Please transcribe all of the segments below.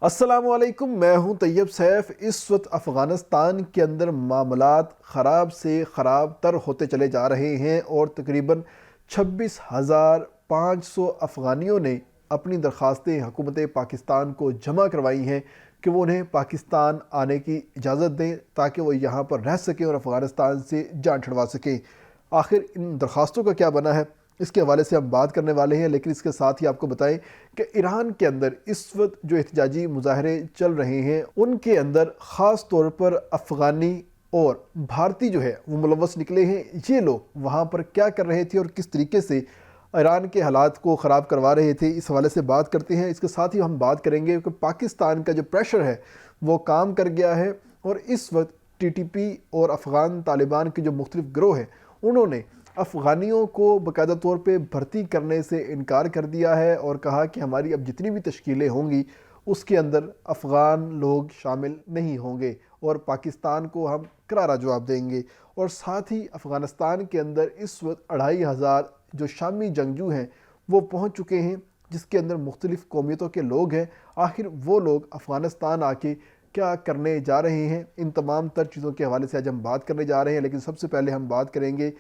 السلام علیکم، میں ہوں طیب سیف۔ اس وقت افغانستان کے اندر معاملات خراب سے خراب تر ہوتے چلے جا رہے ہیں اور تقریباً 26,500 افغانیوں نے اپنی درخواستیں حکومت پاکستان کو جمع کروائی ہیں کہ وہ انہیں پاکستان آنے کی اجازت دیں تاکہ وہ یہاں پر رہ سکیں اور افغانستان سے جان چھڑوا سکیں۔ آخر ان درخواستوں کا کیا بنا ہے، اس کے حوالے سے ہم بات کرنے والے ہیں، لیکن اس کے ساتھ ہی آپ کو بتائیں کہ ایران کے اندر اس وقت جو احتجاجی مظاہرے چل رہے ہیں ان کے اندر خاص طور پر افغانی اور بھارتی جو ہے وہ ملوث نکلے ہیں۔ یہ لوگ وہاں پر کیا کر رہے تھے اور کس طریقے سے ایران کے حالات کو خراب کروا رہے تھے، اس حوالے سے بات کرتے ہیں۔ اس کے ساتھ ہی ہم بات کریں گے کہ پاکستان کا جو پریشر ہے وہ کام کر گیا ہے اور اس وقت ٹی ٹی پی اور افغان طالبان کے جو مختلف گروہ ہیں انہوں نے افغانیوں کو باقاعدہ طور پہ بھرتی کرنے سے انکار کر دیا ہے اور کہا کہ ہماری اب جتنی بھی تشکیلیں ہوں گی اس کے اندر افغان لوگ شامل نہیں ہوں گے اور پاکستان کو ہم کرارا جواب دیں گے۔ اور ساتھ ہی افغانستان کے اندر اس وقت 2,500 جو شامی جنگجو ہیں وہ پہنچ چکے ہیں، جس کے اندر مختلف قومیتوں کے لوگ ہیں۔ آخر وہ لوگ افغانستان آ کے کیا کرنے جا رہے ہیں، ان تمام تر چیزوں کے حوالے سے آج ہم بات کرنے جا رہے ہیں۔ لیکن سب سے پہلے ہم بات کریں گے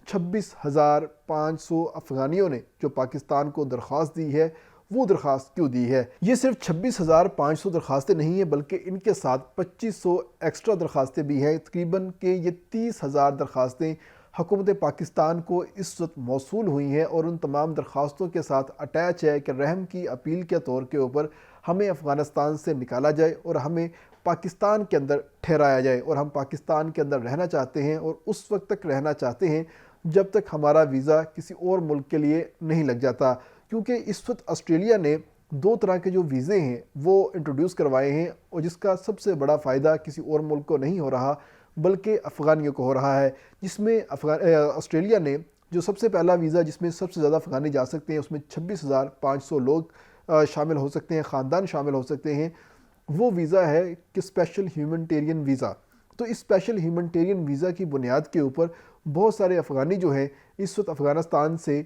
26,500 افغانیوں نے جو پاکستان کو درخواست دی ہے وہ درخواست کیوں دی ہے۔ یہ صرف 26,500 درخواستیں نہیں ہیں بلکہ ان کے ساتھ 2,500 ایکسٹرا درخواستیں بھی ہیں۔ تقریباً کہ یہ 30,000 درخواستیں حکومت پاکستان کو اس وقت موصول ہوئی ہیں اور ان تمام درخواستوں کے ساتھ اٹیچ ہے کہ رحم کی اپیل کے طور کے اوپر ہمیں افغانستان سے نکالا جائے اور ہمیں پاکستان کے اندر ٹھہرایا جائے، اور ہم پاکستان کے اندر رہنا چاہتے ہیں اور اس وقت تک رہنا چاہتے ہیں جب تک ہمارا ویزا کسی اور ملک کے لیے نہیں لگ جاتا۔ کیونکہ اس وقت آسٹریلیا نے 2 طرح کے جو ویزے ہیں وہ انٹروڈیوس کروائے ہیں اور جس کا سب سے بڑا فائدہ کسی اور ملک کو نہیں ہو رہا بلکہ افغانیوں کو ہو رہا ہے، جس میں آسٹریلیا نے جو سب سے پہلا ویزا جس میں سب سے زیادہ افغانی جا سکتے ہیں اس میں 26,500 لوگ شامل ہو سکتے ہیں، خاندان شامل ہو سکتے ہیں۔ وہ ویزا ہے کہ اسپیشل ہیومنٹیرین ویزا۔ تو اس اسپیشل ہیومنٹیرین ویزا کی بنیاد کے اوپر بہت سارے افغانی جو ہیں اس وقت افغانستان سے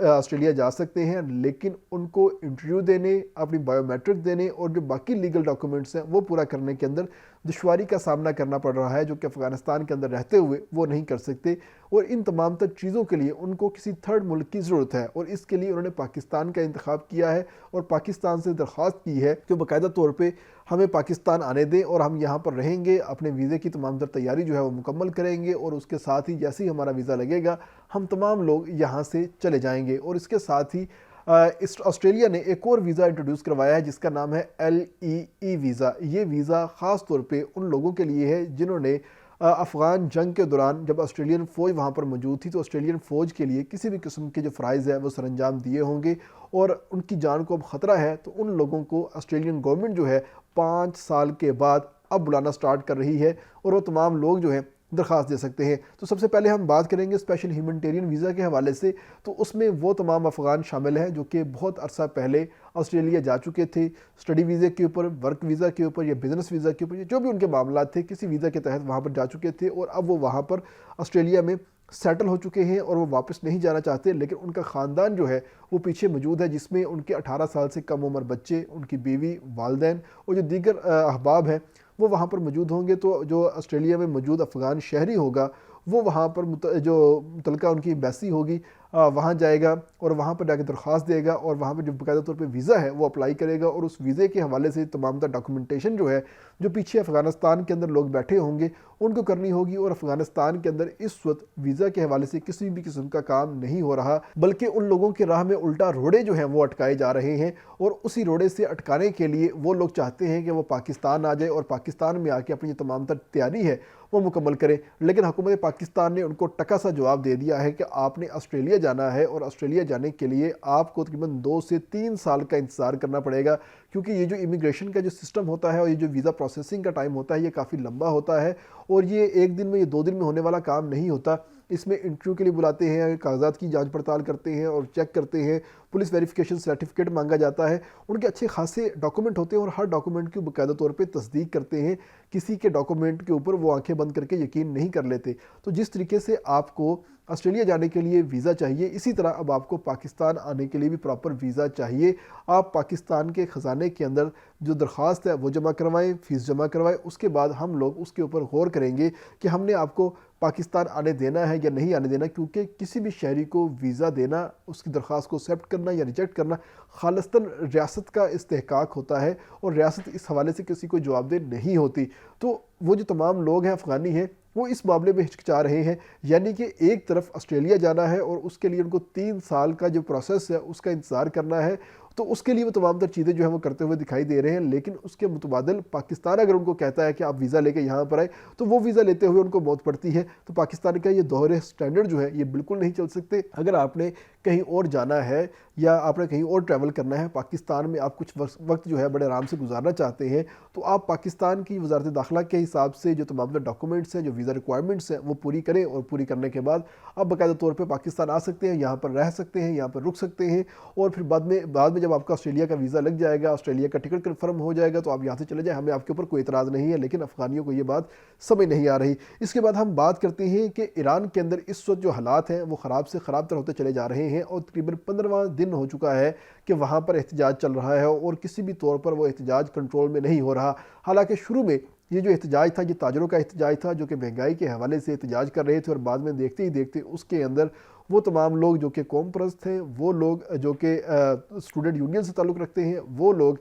آسٹریلیا جا سکتے ہیں، لیکن ان کو انٹرویو دینے، اپنی بائیو میٹرک دینے اور جو باقی لیگل ڈاکومنٹس ہیں وہ پورا کرنے کے اندر دشواری کا سامنا کرنا پڑ رہا ہے، جو کہ افغانستان کے اندر رہتے ہوئے وہ نہیں کر سکتے۔ اور ان تمام تر چیزوں کے لیے ان کو کسی تھرڈ ملک کی ضرورت ہے اور اس کے لیے انہوں نے پاکستان کا انتخاب کیا ہے اور پاکستان سے درخواست کی ہے کہ باقاعدہ طور پہ ہمیں پاکستان آنے دیں اور ہم یہاں پر رہیں گے، اپنے ویزے کی تمام تر تیاری جو ہے وہ مکمل کریں گے اور اس کے ساتھ ہی جیسے ہی ہمارا ویزا لگے گا ہم تمام لوگ یہاں سے چلے جائیں گے۔ اور اس کے ساتھ ہی آسٹریلیا نے ایک اور ویزا انٹروڈیوس کروایا ہے جس کا نام ہے LEE ویزا۔ یہ ویزا خاص طور پہ ان لوگوں کے لیے ہے جنہوں نے افغان جنگ کے دوران جب آسٹریلین فوج وہاں پر موجود تھی تو آسٹریلین فوج کے لیے کسی بھی قسم کے جو فرائض ہے وہ سر انجام دیے ہوں گے اور ان کی جان کو اب خطرہ ہے، تو ان لوگوں کو آسٹریلین گورنمنٹ جو ہے 5 سال کے بعد اب بلانا سٹارٹ کر رہی ہے اور وہ تمام لوگ جو ہیں درخواست دے سکتے ہیں۔ تو سب سے پہلے ہم بات کریں گے اسپیشل ہیومنٹیرین ویزا کے حوالے سے، تو اس میں وہ تمام افغان شامل ہیں جو کہ بہت عرصہ پہلے آسٹریلیا جا چکے تھے، اسٹڈی ویزے کے اوپر، ورک ویزا کے اوپر یا بزنس ویزا کے اوپر، جو بھی ان کے معاملات تھے کسی ویزا کے تحت وہاں پر جا چکے تھے اور اب وہ وہاں پر آسٹریلیا میں سیٹل ہو چکے ہیں اور وہ واپس نہیں جانا چاہتے، لیکن ان کا خاندان جو ہے وہ پیچھے موجود ہے جس میں ان کے 18 سال سے کم عمر بچے، ان کی بیوی، والدین اور جو دیگر احباب ہیں وہ وہاں پر موجود ہوں گے۔ تو جو آسٹریلیا میں موجود افغان شہری ہوگا وہ وہاں پر جو متعلقہ ان کی ایمبیسی ہوگی وہاں جائے گا اور وہاں پر جا کے درخواست دے گا اور وہاں پر جو باقاعدہ طور پہ ویزا ہے وہ اپلائی کرے گا اور اس ویزے کے حوالے سے تمام تر ڈاکومنٹیشن جو ہے جو پیچھے افغانستان کے اندر لوگ بیٹھے ہوں گے ان کو کرنی ہوگی۔ اور افغانستان کے اندر اس وقت ویزا کے حوالے سے کسی بھی قسم کا کام نہیں ہو رہا بلکہ ان لوگوں کے راہ میں الٹا روڑے جو ہیں وہ اٹکائے جا رہے ہیں اور اسی روڑے سے اٹکانے کے لیے وہ لوگ چاہتے ہیں کہ وہ پاکستان آ جائے اور پاکستان میں آ کے اپنی تمام تر تیاری ہے وہ مکمل کریں، لیکن حکومت پاکستان نے ان کو ٹکا سا جواب دے دیا ہے کہ آپ نے آسٹریلیا جانا ہے اور آسٹریلیا جانے کے لیے آپ کو تقریباً 2 سے 3 سال کا انتظار کرنا پڑے گا، کیونکہ یہ جو امیگریشن کا جو سسٹم ہوتا ہے اور یہ جو ویزا پروسیسنگ کا ٹائم ہوتا ہے یہ کافی لمبا ہوتا ہے اور یہ 1 دن میں یا 2 دن میں ہونے والا کام نہیں ہوتا۔ اس میں انٹرویو کے لیے بلاتے ہیں، کاغذات کی جانچ پڑتال کرتے ہیں اور چیک کرتے ہیں، پولیس ویریفیکیشن سرٹیفکیٹ مانگا جاتا ہے، ان کے اچھے خاصے ڈاکومنٹ ہوتے ہیں اور ہر ڈاکومنٹ کی باقاعدہ طور پہ تصدیق کرتے ہیں، کسی کے ڈاکومنٹ کے اوپر وہ آنکھیں بند کر کے یقین نہیں کر لیتے۔ تو جس طریقے سے آپ کو آسٹریلیا جانے کے لیے ویزا چاہیے، اسی طرح اب آپ کو پاکستان آنے کے لیے بھی پراپر ویزا چاہیے۔ آپ پاکستان کے خزانے کے اندر جو درخواست ہے وہ جمع کروائیں، فیس جمع کروائیں، اس کے بعد ہم لوگ اس کے اوپر غور کریں گے کہ ہم نے آپ کو پاکستان آنے دینا ہے یا نہیں آنے دینا، کیونکہ کسی بھی شہری کو ویزا دینا، اس کی درخواست کو ایکسیپٹ کرنا یا ریجیکٹ کرنا خالصتاً ریاست کا استحقاق ہوتا ہے، اور ریاست اس حوالے سے کسی کو جواب دہ نہیں ہوتی۔ تو وہ جو تمام لوگ ہیں افغانی ہیں وہ اس معاملے میں ہچکچا رہے ہیں، یعنی کہ ایک طرف آسٹریلیا جانا ہے اور اس کے لیے ان کو 3 سال کا جو پروسیس ہے اس کا انتظار کرنا ہے، تو اس کے لیے وہ تمام تر چیزیں جو ہیں وہ کرتے ہوئے دکھائی دے رہے ہیں۔ لیکن اس کے متبادل پاکستان اگر ان کو کہتا ہے کہ آپ ویزا لے کے یہاں پر آئے، تو وہ ویزا لیتے ہوئے ان کو موت پڑتی ہے۔ تو پاکستان کا یہ دوہرے سٹینڈرڈ جو ہے یہ بالکل نہیں چل سکتے۔ اگر آپ نے کہیں اور جانا ہے یا آپ نے کہیں اور ٹریول کرنا ہے، پاکستان میں آپ کچھ وقت جو ہے بڑے آرام سے گزارنا چاہتے ہیں، تو آپ پاکستان کی وزارت داخلہ کے حساب سے جو تمام ڈاکومنٹس ہیں، جو ویزا ریکوائرمنٹس ہیں، وہ پوری کریں، اور پوری کرنے کے بعد آپ باقاعدہ طور پہ پاکستان آ سکتے ہیں، یہاں پر رہ سکتے ہیں، یہاں پر رک سکتے ہیں، اور پھر بعد میں جب آپ کا آسٹریلیا کا ویزا لگ جائے گا، آسٹریلیا کا ٹکٹ کنفرم ہو جائے گا، تو آپ یہاں سے چلے جائیں، ہمیں آپ کے اوپر کوئی اعتراض نہیں ہے۔ لیکن افغانیوں کو یہ بات سمجھ نہیں آ رہی۔ اس کے بعد ہم بات کرتے ہیں کہ ایران کے اندر اس وقت جو حالات ہیں وہ خراب سے خراب تر ہوتے چلے جا رہے ہیں، اور تقریباً 15واں دن ہو چکا ہے کہ وہاں پر احتجاج چل رہا ہے، اور کسی بھی طور پر وہ احتجاج کنٹرول میں نہیں ہو رہا۔ حالانکہ شروع میں یہ جو احتجاج تھا یہ تاجروں کا احتجاج تھا، جو کہ مہنگائی کے حوالے سے احتجاج کر رہے تھے، اور بعد میں دیکھتے ہی دیکھتے اس کے اندر وہ تمام لوگ جو کہ قوم پرست ہیں، وہ لوگ جو کہ اسٹوڈنٹ یونین سے تعلق رکھتے ہیں، وہ لوگ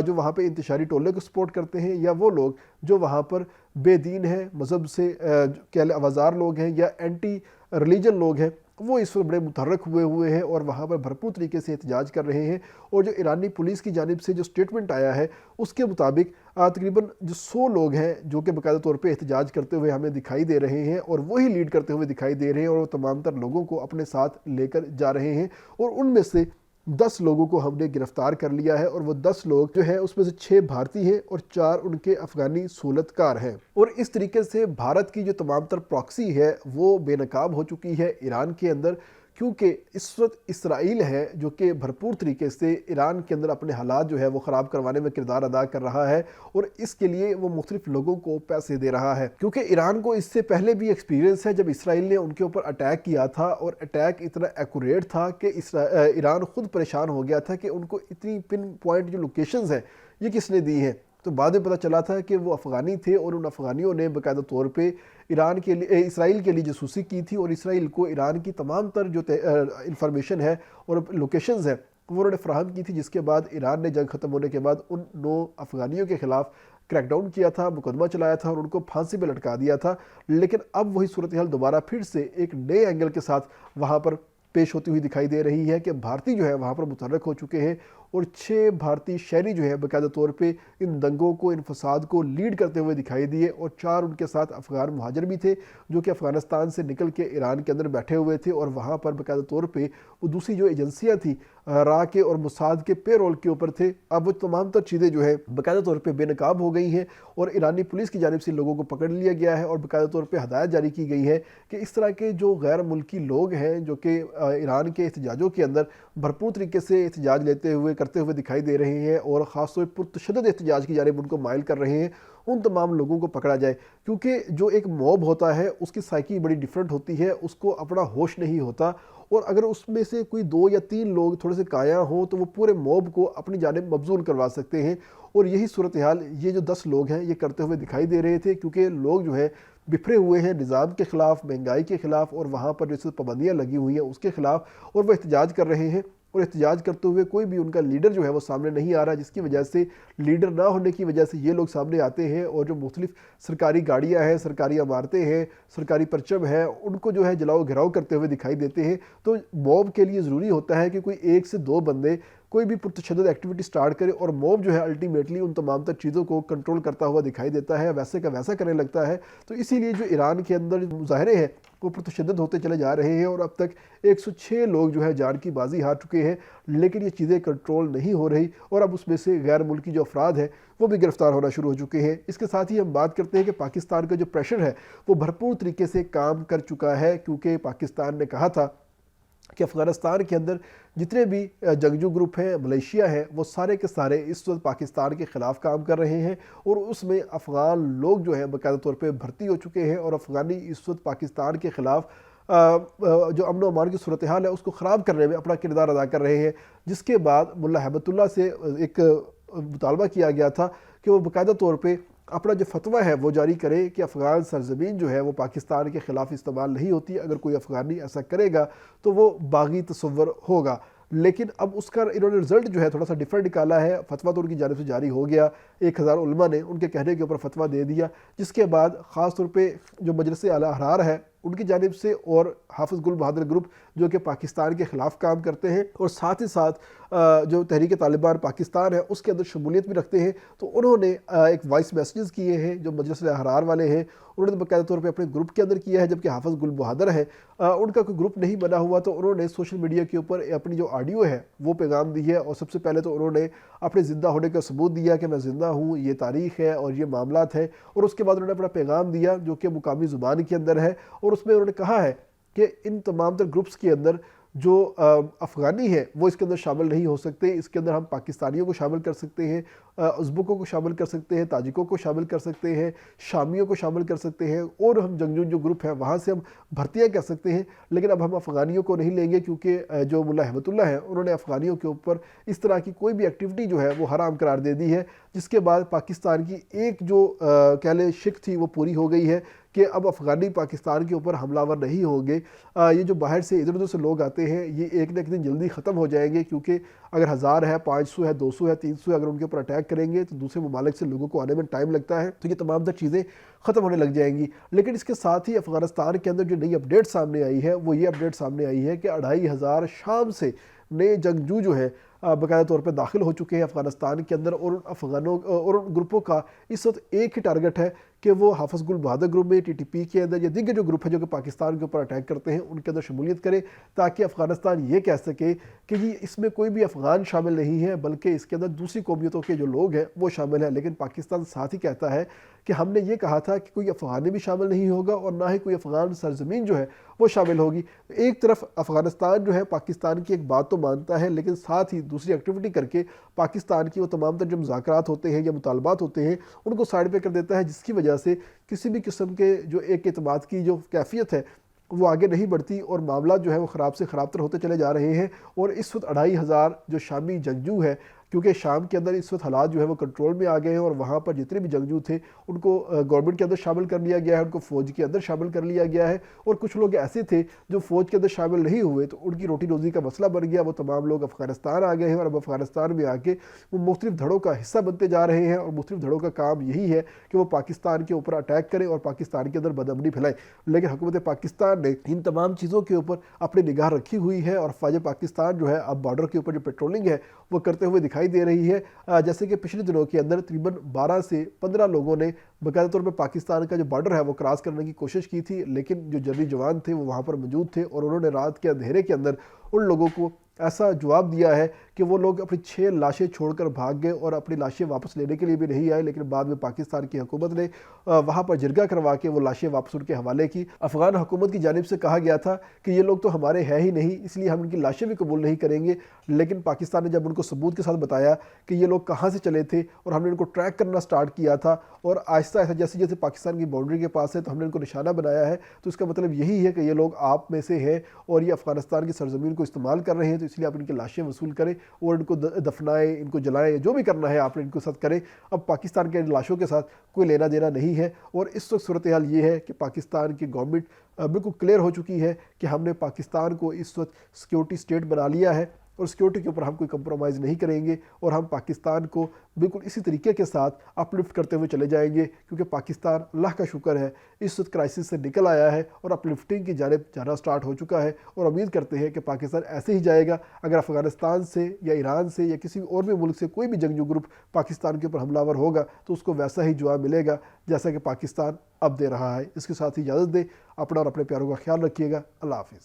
جو وہاں پہ انتشاری ٹولے کو سپورٹ کرتے ہیں، یا وہ لوگ جو وہاں پر بے دین ہیں، مذہب سے آزار لوگ ہیں، یا اینٹی ریلیجن لوگ ہیں، وہ اس وقت بڑے متحرک ہوئے ہیں اور وہاں پر بھرپور طریقے سے احتجاج کر رہے ہیں۔ اور جو ایرانی پولیس کی جانب سے جو سٹیٹمنٹ آیا ہے اس کے مطابق تقریباً جو 100 لوگ ہیں جو کہ باقاعدہ طور پہ احتجاج کرتے ہوئے ہمیں دکھائی دے رہے ہیں، اور وہی لیڈ کرتے ہوئے دکھائی دے رہے ہیں، اور وہ تمام تر لوگوں کو اپنے ساتھ لے کر جا رہے ہیں، اور ان میں سے 10 لوگوں کو ہم نے گرفتار کر لیا ہے، اور وہ 10 لوگ جو ہیں اس میں سے 6 بھارتی ہیں اور 4 ان کے افغانی سہولت کار ہیں۔ اور اس طریقے سے بھارت کی جو تمام تر پراکسی ہے وہ بے نقاب ہو چکی ہے ایران کے اندر، کیونکہ اس وقت اسرائیل ہے جو کہ بھرپور طریقے سے ایران کے اندر اپنے حالات جو ہے وہ خراب کروانے میں کردار ادا کر رہا ہے، اور اس کے لیے وہ مختلف لوگوں کو پیسے دے رہا ہے، کیونکہ ایران کو اس سے پہلے بھی ایکسپیرینس ہے جب اسرائیل نے ان کے اوپر اٹیک کیا تھا، اور اٹیک اتنا ایکوریٹ تھا کہ ایران خود پریشان ہو گیا تھا کہ ان کو اتنی پن پوائنٹ جو لوکیشنز ہیں یہ کس نے دی ہیں۔ تو بعد میں پتہ چلا تھا کہ وہ افغانی تھے، اور ان افغانیوں نے باقاعدہ طور پہ اسرائیل کے لیے جاسوسی کی تھی، اور اسرائیل کو ایران کی تمام تر جو انفارمیشن ہے اور لوکیشنز ہیں وہ انہوں نے فراہم کی تھی، جس کے بعد ایران نے جنگ ختم ہونے کے بعد ان 9 افغانیوں کے خلاف کریک ڈاؤن کیا تھا، مقدمہ چلایا تھا، اور ان کو پھانسی پہ لٹکا دیا تھا۔ لیکن اب وہی صورتحال دوبارہ پھر سے ایک نئے اینگل کے ساتھ وہاں پر پیش ہوتی ہوئی دکھائی دے رہی ہے کہ بھارتی جو ہے وہاں پر متحرک ہو چکے ہیں، اور 6 بھارتی شہری جو ہے باقاعدہ طور پہ ان دنگوں کو، ان فساد کو لیڈ کرتے ہوئے دکھائی دیے، اور 4 ان کے ساتھ افغان مہاجر بھی تھے جو کہ افغانستان سے نکل کے ایران کے اندر بیٹھے ہوئے تھے، اور وہاں پر باقاعدہ طور پہ وہ دوسری جو ایجنسیاں تھیں را کے اور موساد کے پے رول کے اوپر تھے۔ اب وہ تمام تر چیزیں جو ہے باقاعدہ طور پہ بے نقاب ہو گئی ہیں، اور ایرانی پولیس کی جانب سے لوگوں کو پکڑ لیا گیا ہے، اور باقاعدہ طور پہ ہدایت جاری کی گئی ہے کہ اس طرح کے جو غیر ملکی لوگ ہیں جو کہ ایران کے احتجاجوں کے اندر بھرپور طریقے سے احتجاج کرتے ہوئے دکھائی دے رہے ہیں، اور خاص طور پر پرتشدد احتجاج کی جانب ان کو مائل کر رہے ہیں، ان تمام لوگوں کو پکڑا جائے، کیونکہ جو ایک موب ہوتا ہے اس کی سائیکی بڑی ڈیفرنٹ ہوتی ہے، اس کو اپنا ہوش نہیں ہوتا، اور اگر اس میں سے کوئی 2 یا 3 لوگ تھوڑے سے کایا ہوں تو وہ پورے موب کو اپنی جانب مبذول کروا سکتے ہیں، اور یہی صورتحال یہ جو 10 لوگ ہیں یہ کرتے ہوئے دکھائی دے رہے تھے، کیونکہ لوگ جو ہے بکھرے ہوئے ہیں نظام کے خلاف، مہنگائی کے خلاف، اور وہاں پر جیسے پابندیاں لگی ہوئی ہیں اس کے خلاف، اور وہ احتجاج کر رہے ہیں، اور احتجاج کرتے ہوئے کوئی بھی ان کا لیڈر جو ہے وہ سامنے نہیں آ رہا، جس کی وجہ سے لیڈر نہ ہونے کی وجہ سے یہ لوگ سامنے آتے ہیں، اور جو مختلف سرکاری گاڑیاں ہیں، سرکاری عمارتیں ہیں، سرکاری پرچم ہیں، ان کو جو ہے جلاؤ گھراؤ کرتے ہوئے دکھائی دیتے ہیں۔ تو موب کے لیے ضروری ہوتا ہے کہ کوئی 1 سے 2 بندے کوئی بھی پرتشدد ایکٹیویٹی سٹارٹ کرے، اور موب جو ہے الٹیمیٹلی ان تمام تر چیزوں کو کنٹرول کرتا ہوا دکھائی دیتا ہے، ویسے کا ویسا کرنے لگتا ہے۔ تو اسی لیے جو ایران کے اندر مظاہرے ہیں وہ پرتشدد ہوتے چلے جا رہے ہیں، اور اب تک 106 لوگ جو ہے جان کی بازی ہار چکے ہیں، لیکن یہ چیزیں کنٹرول نہیں ہو رہی، اور اب اس میں سے غیر ملکی جو افراد ہیں وہ بھی گرفتار ہونا شروع ہو چکے ہیں۔ اس کے ساتھ ہی ہم بات کرتے ہیں کہ پاکستان کا جو پریشر ہے وہ بھرپور طریقے سے کام کر چکا ہے، کیونکہ پاکستان نے کہا تھا کہ افغانستان کے اندر جتنے بھی جنگجو گروپ ہیں، ملیشیا ہے، وہ سارے کے سارے اس وقت پاکستان کے خلاف کام کر رہے ہیں، اور اس میں افغان لوگ جو ہیں باقاعدہ طور پہ بھرتی ہو چکے ہیں، اور افغانی اس وقت پاکستان کے خلاف جو امن و امان کی صورتحال ہے اس کو خراب کرنے میں اپنا کردار ادا کر رہے ہیں، جس کے بعد ملا ہیبت اللہ سے ایک مطالبہ کیا گیا تھا کہ وہ باقاعدہ طور پہ اپنا جو فتویٰ ہے وہ جاری کرے کہ افغان سرزمین جو ہے وہ پاکستان کے خلاف استعمال نہیں ہوتی، اگر کوئی افغانی ایسا کرے گا تو وہ باغی تصور ہوگا۔ لیکن اب اس کا انہوں نے رزلٹ جو ہے تھوڑا سا ڈیفرنٹ نکالا ہے، فتویٰ تو ان کی جانب سے جاری ہو گیا، 1000 علماء نے ان کے کہنے کے اوپر فتویٰ دے دیا، جس کے بعد خاص طور پہ جو مجلس اعلیٰ احرار ہے ان کی جانب سے اور حافظ گل بہادر گروپ جو کہ پاکستان کے خلاف کام کرتے ہیں اور ساتھ ہی ساتھ جو تحریک طالبان پاکستان ہے اس کے اندر شمولیت بھی رکھتے ہیں، تو انہوں نے ایک وائس میسیجز کیے ہیں جو مجلس احرار والے ہیں، انہوں نے باقاعدہ طور پہ اپنے گروپ کے اندر کیا ہے، جبکہ حافظ گل بہادر ہے ان کا کوئی گروپ نہیں بنا ہوا، تو انہوں نے سوشل میڈیا کے اوپر اپنی جو آڈیو ہے وہ پیغام دی ہے، اور سب سے پہلے تو انہوں نے اپنے زندہ ہونے کا ثبوت دیا کہ میں زندہ ہوں، یہ تاریخ ہے اور یہ معاملات ہے، اور اس کے بعد انہوں نے اپنا پیغام دیا جو کہ مقامی زبان کے اندر ہے، اور اس میں انہوں نے کہا ہے کہ ان تمام تر گروپس کے اندر جو افغانی ہیں وہ اس کے اندر شامل نہیں ہو سکتے، اس کے اندر ہم پاکستانیوں کو شامل کر سکتے ہیں، ازبکوں کو شامل کر سکتے ہیں، تاجکوں کو شامل کر سکتے ہیں، شامیوں کو شامل کر سکتے ہیں، اور ہم جنگجو جو گروپ ہیں وہاں سے ہم بھرتیاں کر سکتے ہیں، لیکن اب ہم افغانیوں کو نہیں لیں گے، کیونکہ جو ملا ہیبت اللہ ہے انہوں نے افغانیوں کے اوپر اس طرح کی کوئی بھی ایکٹیویٹی جو ہے وہ حرام قرار دے دی ہے، جس کے بعد پاکستان کی ایک جو کہہ لیں شک تھی وہ پوری ہو گئی ہے کہ اب افغانی پاکستان کے اوپر حملہ ور نہیں ہوں گے۔ یہ جو باہر سے ادھر ادھر سے لوگ آتے ہیں یہ ایک نہ ایک دن جلدی ختم ہو جائیں گے، کیونکہ اگر 1000 ہے، 500 ہے، 200 ہے، 300 ہے، اگر ان کے اوپر اٹیک کریں گے تو دوسرے ممالک سے لوگوں کو آنے میں ٹائم لگتا ہے، تو یہ تمام تر چیزیں ختم ہونے لگ جائیں گی۔ لیکن اس کے ساتھ ہی افغانستان کے اندر جو نئی اپڈیٹ سامنے آئی ہے وہ یہ اپڈیٹ سامنے آئی ہے کہ 2500 شام سے نئے جنگجو جو ہے باقاعدہ طور پہ داخل ہو چکے ہیں افغانستان کے اندر، اور افغانوں اور ان گروپوں کا اس وقت ایک ہی ٹارگٹ ہے کہ وہ حافظ گل بہادر گروپ میں، ٹی ٹی پی کے اندر یا دیگر جو گروپ ہے جو کہ پاکستان کے اوپر اٹیک کرتے ہیں ان کے اندر شمولیت کرے، تاکہ افغانستان یہ کہہ سکے کہ جی اس میں کوئی بھی افغان شامل نہیں ہے بلکہ اس کے اندر دوسری قومیتوں کے جو لوگ ہیں وہ شامل ہیں۔ لیکن پاکستان ساتھ ہی کہتا ہے کہ ہم نے یہ کہا تھا کہ کوئی افغانی بھی شامل نہیں ہوگا اور نہ ہی کوئی افغان سرزمین جو ہے وہ شامل ہوگی۔ ایک طرف افغانستان جو ہے پاکستان کی ایک بات تو مانتا ہے، لیکن ساتھ ہی دوسری ایکٹیویٹی کر کے پاکستان کی وہ تمام تر جو مذاکرات ہوتے ہیں یا مطالبات ہوتے ہیں ان کو سائڈ پہ کر دیتا ہے، جس کی وجہ سے کسی بھی قسم کے جو ایک اعتماد کی جو کیفیت ہے وہ آگے نہیں بڑھتی، اور معاملات جو ہے وہ خراب سے خراب تر ہوتے چلے جا رہے ہیں۔ اور اس وقت 2500 جو شامی جنگجو ہے، کیونکہ شام کے اندر اس وقت حالات جو ہے وہ کنٹرول میں آ گئے ہیں، اور وہاں پر جتنے بھی جنگجو تھے ان کو گورنمنٹ کے اندر شامل کر لیا گیا ہے، ان کو فوج کے اندر شامل کر لیا گیا ہے، اور کچھ لوگ ایسے تھے جو فوج کے اندر شامل نہیں ہوئے تو ان کی روٹی روزی کا مسئلہ بن گیا، وہ تمام لوگ افغانستان آ گئے ہیں، اور اب افغانستان میں آ کے وہ مختلف دھڑوں کا حصہ بنتے جا رہے ہیں، اور مختلف دھڑوں کا کام یہی ہے کہ وہ پاکستان کے اوپر اٹیک کریں اور پاکستان کے اندر بدامنی پھیلائیں۔ لیکن حکومت پاکستان نے ان تمام چیزوں کے اوپر اپنی نگاہ رکھی ہوئی ہے، اور فوج پاکستان جو ہے اب بارڈر کے اوپر جو پیٹرولنگ ہے وہ کرتے ہوئے دکھائی دے رہی ہے، جیسے کہ پچھلے دنوں کے اندر تقریباً 12 سے 15 لوگوں نے باقاعدہ طور پہ پاکستان کا جو بارڈر ہے وہ کراس کرنے کی کوشش کی تھی، لیکن جو جنگی جوان تھے وہ وہاں پر موجود تھے، اور انہوں نے رات کے اندھیرے کے اندر ان لوگوں کو ایسا جواب دیا ہے کہ وہ لوگ اپنی 6 لاشیں چھوڑ کر بھاگ گئے اور اپنی لاشیں واپس لینے کے لیے بھی نہیں آئے، لیکن بعد میں پاکستان کی حکومت نے وہاں پر جرگہ کروا کے وہ لاشیں واپس ان کے حوالے کی۔ افغان حکومت کی جانب سے کہا گیا تھا کہ یہ لوگ تو ہمارے ہیں ہی نہیں، اس لیے ہم ان کی لاشیں بھی قبول نہیں کریں گے، لیکن پاکستان نے جب ان کو ثبوت کے ساتھ بتایا کہ یہ لوگ کہاں سے چلے تھے اور ہم نے ان کو ٹریک کرنا سٹارٹ کیا تھا، اور آہستہ آہستہ جیسے جیسے پاکستان کی باؤنڈری کے پاس ہے تو ہم نے ان کو نشانہ بنایا ہے، تو اس کا مطلب یہی ہے کہ یہ لوگ آپ میں سے ہیں اور یہ افغانستان کی سرزمین کو استعمال کر رہے ہیں، تو اس لیے آپ ان کی لاشیں وصول کریں اور ان کو دفنائیں، ان کو جلائیں، جو بھی کرنا ہے آپ نے ان کے ساتھ کریں۔ اب پاکستان کے لاشوں کے ساتھ کوئی لینا دینا نہیں ہے، اور اس وقت صورتحال یہ ہے کہ پاکستان کی گورنمنٹ بالکل کلیئر ہو چکی ہے کہ ہم نے پاکستان کو اس وقت سیکیورٹی سٹیٹ بنا لیا ہے، اور سیکیورٹی کے اوپر ہم کوئی کمپرومائز نہیں کریں گے، اور ہم پاکستان کو بالکل اسی طریقے کے ساتھ اپ لفٹ کرتے ہوئے چلے جائیں گے، کیونکہ پاکستان اللہ کا شکر ہے اس وقت کرائسس سے نکل آیا ہے اور اپ لفٹنگ کی جانب جانا سٹارٹ ہو چکا ہے، اور امید کرتے ہیں کہ پاکستان ایسے ہی جائے گا۔ اگر افغانستان سے یا ایران سے یا کسی اور بھی ملک سے کوئی بھی جنگجو گروپ پاکستان کے اوپر حملہ ور ہوگا تو اس کو ویسا ہی جواب ملے گا جیسا کہ پاکستان اب دے رہا ہے۔ اس کے ساتھ ہی اجازت دیں، اپنا اور اپنے پیاروں کا خیال رکھیے گا۔ اللہ حافظ۔